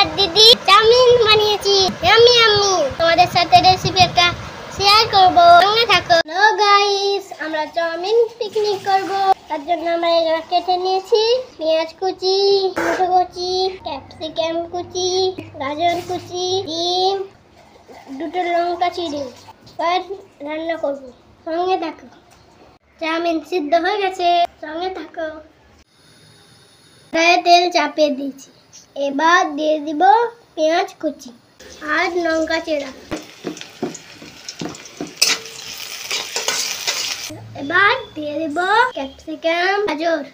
আর দিদি চাউমিন বানিয়েছি। আমি তোমাদের সাথে রেসিপি একটা শেয়ার করব, সঙ্গে থাকো। হ্যালো গাইস, আমরা চাউমিন পিকনিক করব। তার জন্য আমরা এগুলো কেটে নিয়েছি। পেঁয়াজ কুচি, টমেটো কুচি, ক্যাপসিকাম কুচি, গাজর কুচি, ডিম, দুটো লঙ্কা চিড়ে রান্না করব, সঙ্গে থাকো। চাউমিন সিদ্ধ হয়ে গেছে, সঙ্গে থাকো। কড়াইয়ে তেল চাপিয়ে দিয়েছি। এবার দিয়ে দিব পেঁয়াজ কুচি আর লঙ্কা চেরা। এবার দিয়ে দিব ক্যাপসিকাম, গাজর।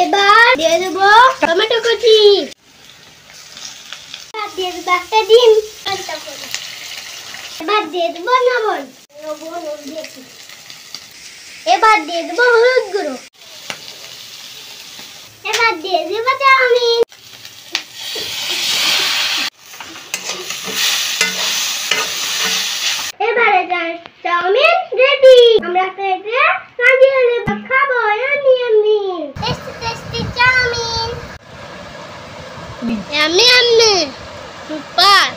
এবার দিয়ে দিব টমেটো কুচি। দিয়ে দিব একটা ডিম। এবার দিয়ে দিব লবণ। এবার দিয়ে দিব হলুদ গুঁড়ো। এবার দিয়ে দিব চাউমিন। এবারে চাউমিন রেডি। আমরা এটা সাজিয়ে নেব, খাবো। আমি টেস্টি চাউমিন। আমি সুপার।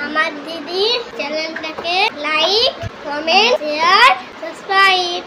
আমার দিদি চ্যানেলটাকে লাইক, কমেন্ট, শেয়ার, সাবস্ক্রাইব